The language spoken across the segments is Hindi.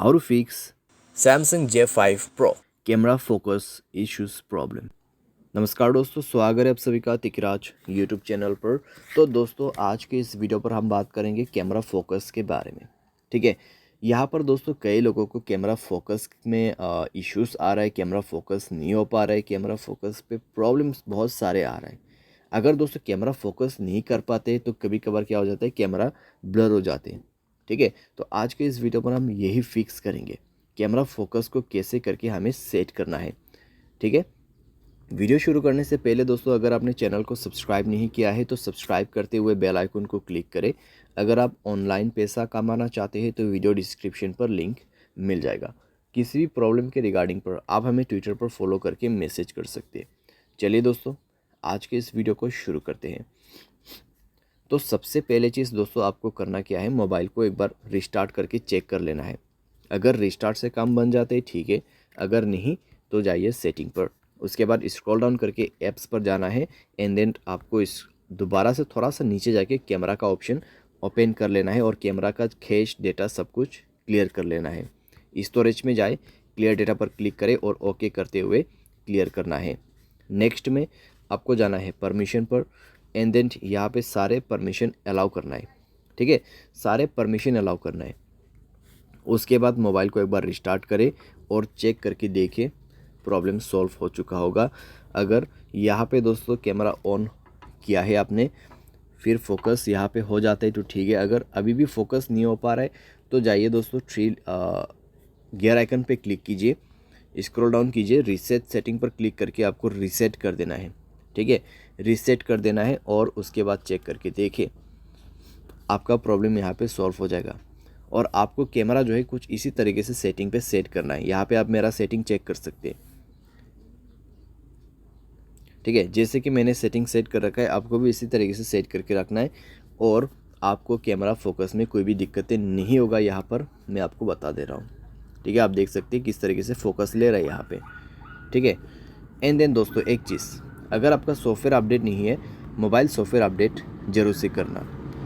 How to fix Samsung J5 Pro। Camera focus issues problem. नमस्कार दोस्तों, स्वागत है आप सभी का तिकराज यूट्यूब चैनल पर। तो दोस्तों, आज के इस वीडियो पर हम बात करेंगे कैमरा फोकस के बारे में। ठीक है, यहाँ पर दोस्तों कई लोगों को कैमरा फोकस में इश्यूज आ रहा है, कैमरा फोकस नहीं हो पा रहा है, कैमरा फोकस पे प्रॉब्लम्स बहुत सारे आ रहे हैं। अगर दोस्तों कैमरा फोकस नहीं कर पाते तो कभी कभार क्या हो जाता है, कैमरा ब्लर हो जाते हैं। ठीक है, तो आज के इस वीडियो पर हम यही फिक्स करेंगे, कैमरा फोकस को कैसे करके हमें सेट करना है। ठीक है, वीडियो शुरू करने से पहले दोस्तों, अगर आपने चैनल को सब्सक्राइब नहीं किया है तो सब्सक्राइब करते हुए बेल आइकन को क्लिक करें। अगर आप ऑनलाइन पैसा कमाना चाहते हैं तो वीडियो डिस्क्रिप्शन पर लिंक मिल जाएगा। किसी भी प्रॉब्लम के रिगार्डिंग पर आप हमें ट्विटर पर फॉलो करके मैसेज कर सकते हैं। चलिए दोस्तों, आज के इस वीडियो को शुरू करते हैं। तो सबसे पहले चीज़ दोस्तों आपको करना क्या है, मोबाइल को एक बार रिस्टार्ट करके चेक कर लेना है। अगर रिस्टार्ट से काम बन जाते हैं ठीक है, अगर नहीं तो जाइए सेटिंग पर। उसके बाद स्क्रॉल डाउन करके ऐप्स पर जाना है एंड देन आपको इस दोबारा से थोड़ा सा नीचे जाके कैमरा का ऑप्शन ओपन कर लेना है और कैमरा का कैश डेटा सब कुछ क्लियर कर लेना है। स्टोरेज में जाए, क्लियर डेटा पर क्लिक करें और ओके करते हुए क्लियर करना है। नेक्स्ट में आपको जाना है परमिशन पर एंड देन यहाँ पे सारे परमिशन अलाउ करना है। ठीक है, सारे परमिशन अलाउ करना है। उसके बाद मोबाइल को एक बार रिस्टार्ट करें और चेक करके देखें प्रॉब्लम सॉल्व हो चुका होगा। अगर यहाँ पे दोस्तों कैमरा ऑन किया है आपने, फिर फोकस यहाँ पे हो जाता है तो ठीक है। अगर अभी भी फोकस नहीं हो पा रहा है तो जाइए दोस्तों गियर आइकन पे क्लिक कीजिए, स्क्रॉल डाउन कीजिए, रीसेट सेटिंग पर क्लिक करके आपको रीसेट कर देना है। ठीक है, रीसेट कर देना है और उसके बाद चेक करके देखिए आपका प्रॉब्लम यहाँ पे सॉल्व हो जाएगा। और आपको कैमरा जो है कुछ इसी तरीके से सेटिंग पे सेट करना है। यहाँ पे आप मेरा सेटिंग चेक कर सकते हैं। ठीक है, जैसे कि मैंने सेटिंग सेट कर रखा है, आपको भी इसी तरीके से सेट करके रखना है और आपको कैमरा फोकस में कोई भी दिक्कतें नहीं होगा। यहाँ पर मैं आपको बता दे रहा हूँ। ठीक है, आप देख सकते हैं किस तरीके से फोकस ले रहा है यहाँ पे। ठीक है, एंड देन दोस्तों एक चीज़, अगर आपका सॉफ्टवेयर अपडेट नहीं है, मोबाइल सॉफ्टवेयर अपडेट जरूर से करना।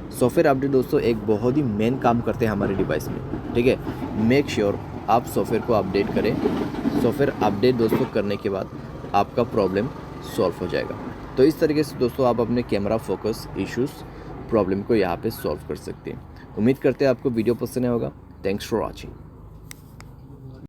सॉफ्टवेयर अपडेट दोस्तों एक बहुत ही मेन काम करते हैं हमारे डिवाइस में। ठीक है, मेक श्योर आप सॉफ्टवेयर को अपडेट करें। सॉफ्टवेयर अपडेट दोस्तों करने के बाद आपका प्रॉब्लम सॉल्व हो जाएगा। तो इस तरीके से दोस्तों आप अपने कैमरा फोकस इश्यूज़ प्रॉब्लम को यहाँ पे सॉल्व कर सकते हैं। उम्मीद करते हैं आपको वीडियो पसंद आया होगा। Thanks for watching.